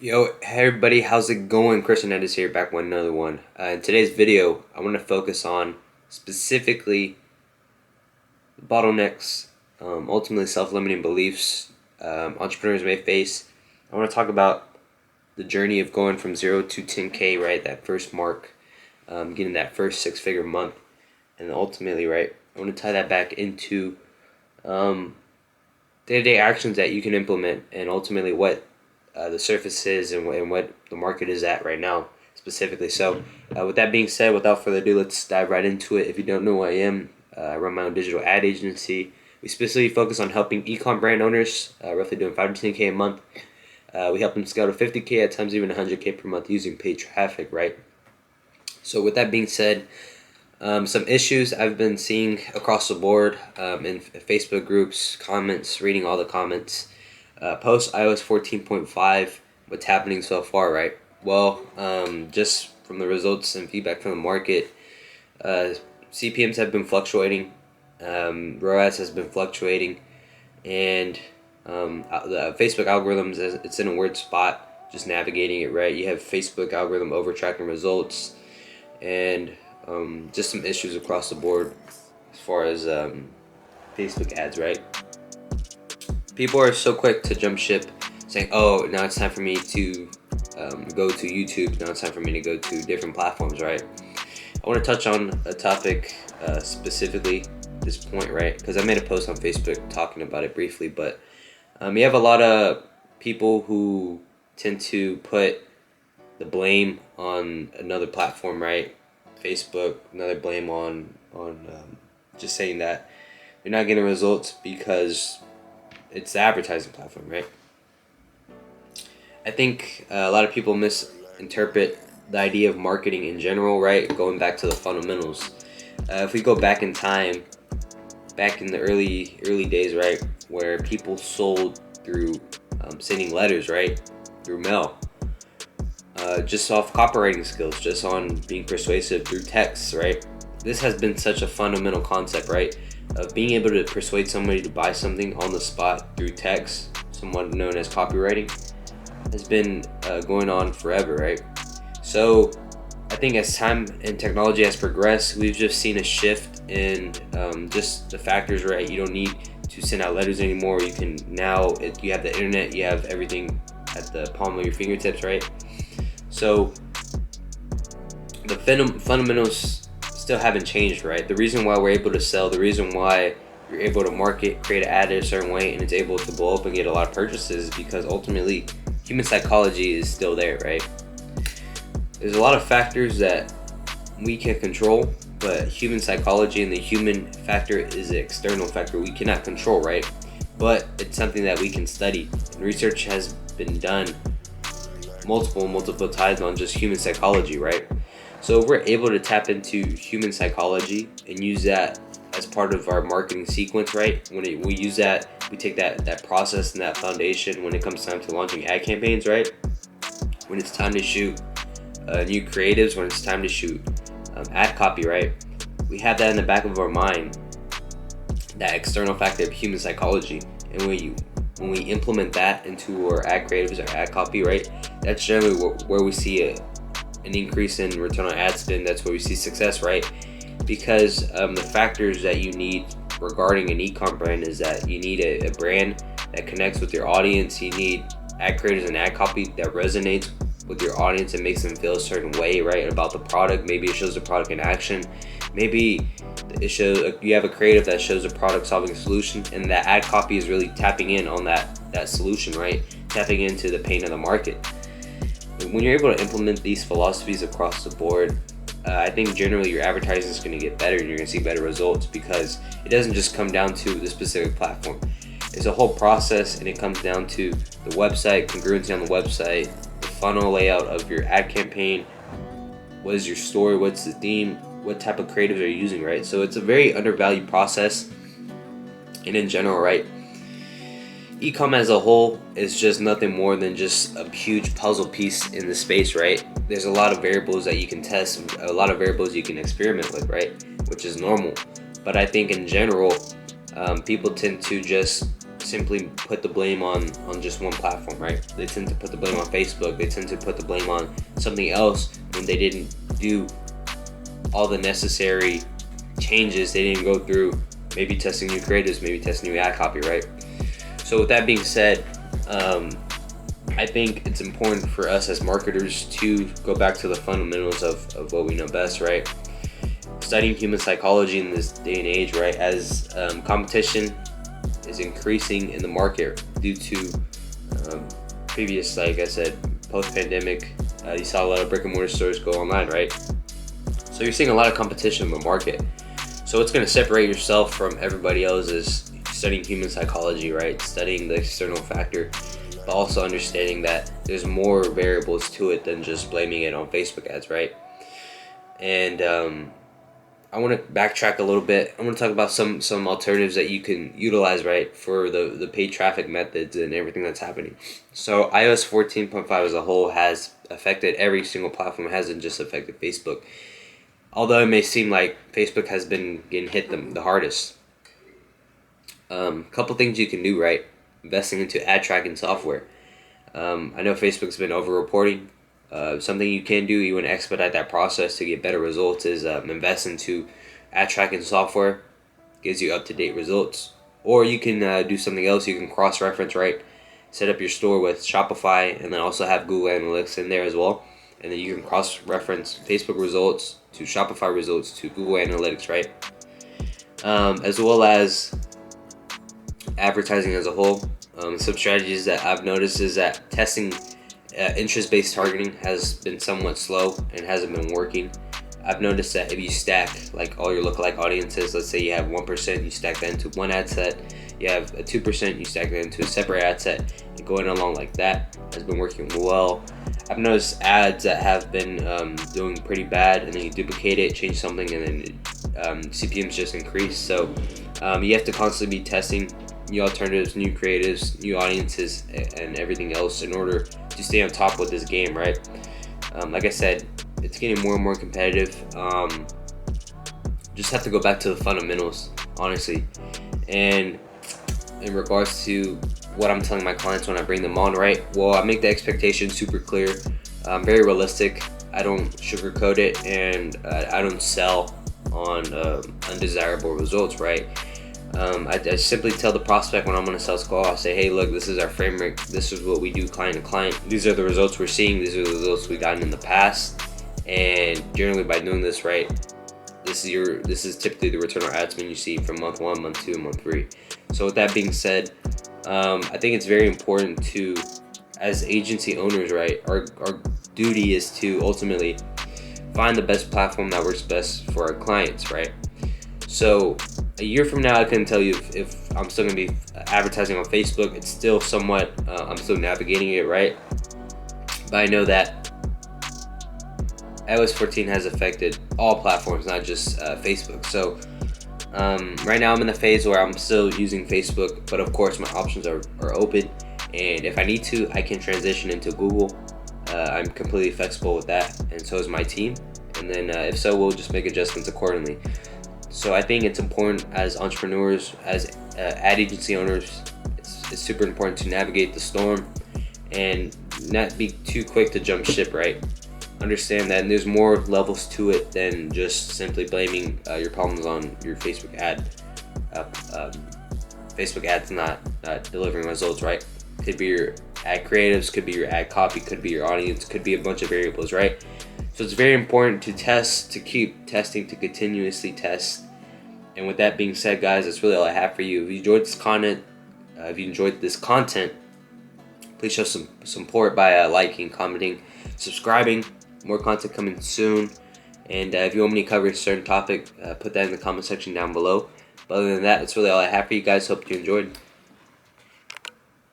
Yo, hey everybody, how's it going? Chris Hernandez here, back with another one. In today's video, I want to focus on specifically bottlenecks, ultimately self-limiting beliefs entrepreneurs may face. I want to talk about the journey of going from 0 to 10K, right? That first mark, getting that first six-figure month, and ultimately, right? I want to tie that back into day-to-day actions that you can implement, and ultimately what the surface is and what the market is at right now specifically. So with that being said, without further ado, let's dive right into it. If you don't know who I am, I run my own digital ad agency. We specifically focus on helping ecom brand owners, roughly doing 5 to 10K a month. We help them scale to 50K, at times even 100K per month using paid traffic, right? So with that being said, some issues I've been seeing across the board in Facebook groups, comments, reading all the comments. Post iOS 14.5, what's happening so far, right? Well, just from the results and feedback from the market, CPMs have been fluctuating, ROAS has been fluctuating, and the Facebook algorithms, it's in a weird spot, just navigating it, right? You have Facebook algorithm overtracking results, and just some issues across the board as far as Facebook ads, right? People are so quick to jump ship, saying, "Oh, now it's time for me to go to YouTube. Now it's time for me to go to different platforms." Right? I want to touch on a topic specifically at this point, right? Because I made a post on Facebook talking about it briefly, but you have a lot of people who tend to put the blame on another platform, right? Facebook, another blame on just saying that you're not getting results because it's the advertising platform, right? I think a lot of people misinterpret the idea of marketing in general, right? Going back to the fundamentals. If we go back in time, back in the early days, right, where people sold through sending letters, right, through mail, just off copywriting skills, just on being persuasive through text, right? This has been such a fundamental concept, right? Of being able to persuade somebody to buy something on the spot through text, somewhat known as copywriting, has been going on forever, right? So I think as time and technology has progressed, we've just seen a shift in just the factors, right? You don't need to send out letters anymore. You can now, you have the internet, you have everything at the palm of your fingertips, right? So the fundamentals still haven't changed, right? The reason why we're able to sell, the reason why you're able to market, create an ad a certain way, and it's able to blow up and get a lot of purchases is because ultimately human psychology is still there, right? There's a lot of factors that we can control, but human psychology and the human factor is the external factor we cannot control, right? But it's something that we can study, and research has been done multiple times on just human psychology, right? So if we're able to tap into human psychology and use that as part of our marketing sequence, right? When we use that, we take that process and that foundation when it comes time to launching ad campaigns, right? When it's time to shoot new creatives, when it's time to shoot ad copy, right? We have that in the back of our mind, that external factor of human psychology, and when we implement that into our ad creatives, our ad copy, right? That's generally where we see an increase in return on ad spend. That's where we see success, right? Because the factors that you need regarding an ecom brand is that you need a brand that connects with your audience. You need ad creators and ad copy that resonates with your audience and makes them feel a certain way, right, about the product. Maybe it shows the product in action. Maybe it shows you have a creative that shows a product solving a solution, and that ad copy is really tapping in on that solution, right? Tapping into the pain of the market. When you're able to implement these philosophies across the board, I think generally your advertising is going to get better and you're going to see better results, because it doesn't just come down to the specific platform. It's a whole process, and it comes down to the website, congruency on the website, the funnel layout of your ad campaign. What is your story? What's the theme? What type of creatives are you using, right? So it's a very undervalued process. And in general, right, ecom as a whole is just nothing more than just a huge puzzle piece in the space, right? There's a lot of variables that you can test, a lot of variables you can experiment with, right? Which is normal. But I think in general, people tend to just simply put the blame on just one platform, right? They tend to put the blame on Facebook. They tend to put the blame on something else when they didn't do all the necessary changes. They didn't go through maybe testing new creatives, maybe testing new ad copy, right? So with that being said, I think it's important for us as marketers to go back to the fundamentals of what we know best, right? Studying human psychology in this day and age, right? As competition is increasing in the market due to previous, like I said, post-pandemic, you saw a lot of brick and mortar stores go online, right? So you're seeing a lot of competition in the market. So what's going to separate yourself from everybody else is studying human psychology, right? Studying the external factor, but also understanding that there's more variables to it than just blaming it on Facebook ads, right? And I want to backtrack a little bit. I want to talk about some alternatives that you can utilize, right, for the paid traffic methods and everything that's happening. So iOS 14.5 as a whole has affected every single platform. It hasn't just affected Facebook. Although it may seem like Facebook has been getting hit the hardest. Couple things you can do, right? Investing into ad tracking software. I know Facebook's been over-reporting. Something you can do, you want to expedite that process to get better results, is invest into ad tracking software. Gives you up-to-date results. Or you can do something else. You can cross-reference, right? Set up your store with Shopify and then also have Google Analytics in there as well. And then you can cross-reference Facebook results to Shopify results to Google Analytics, right? As well as advertising as a whole. Some strategies that I've noticed is that testing interest-based targeting has been somewhat slow and hasn't been working. I've noticed that if you stack like all your lookalike audiences, let's say you have 1%, you stack that into one ad set. You have a 2%, you stack that into a separate ad set. And going along like that has been working well. I've noticed ads that have been doing pretty bad, and then you duplicate it, change something, and then CPMs just increase. So you have to constantly be testing new alternatives, new creatives, new audiences, and everything else in order to stay on top with this game, right? Like I said, it's getting more and more competitive. Just have to go back to the fundamentals, honestly. And in regards to what I'm telling my clients when I bring them on, right? Well, I make the expectation super clear, very realistic. I don't sugarcoat it, and I don't sell on undesirable results, right? I simply tell the prospect when I'm on a sales call, I say, hey, look, this is our framework. This is what we do client to client. These are the results we're seeing. These are the results we've gotten in the past. And generally by doing this, right, this is typically the return on ad spend you see from month 1, month 2, month 3. So with that being said, I think it's very important to, as agency owners, right, our duty is to ultimately find the best platform that works best for our clients, right? So a year from now, I couldn't tell you if I'm still going to be advertising on Facebook. It's still somewhat, I'm still navigating it, right? But I know that iOS 14 has affected all platforms, not just Facebook. So right now I'm in the phase where I'm still using Facebook, but of course my options are open. And if I need to, I can transition into Google. I'm completely flexible with that, and so is my team. And then if so, we'll just make adjustments accordingly. So I think it's important as entrepreneurs, as ad agency owners, it's super important to navigate the storm and not be too quick to jump ship, right? Understand that there's more levels to it than just simply blaming your problems on your Facebook ad. Facebook ads not delivering results, right? Could be your ad creatives, could be your ad copy, could be your audience, could be a bunch of variables, right? So it's very important to test, to keep testing, to continuously test. And with that being said, guys, that's really all I have for you. If you enjoyed this content, please show some support by liking, commenting, subscribing. More content coming soon. And if you want me to cover a certain topic, put that in the comment section down below. But other than that, that's really all I have for you guys. Hope you enjoyed.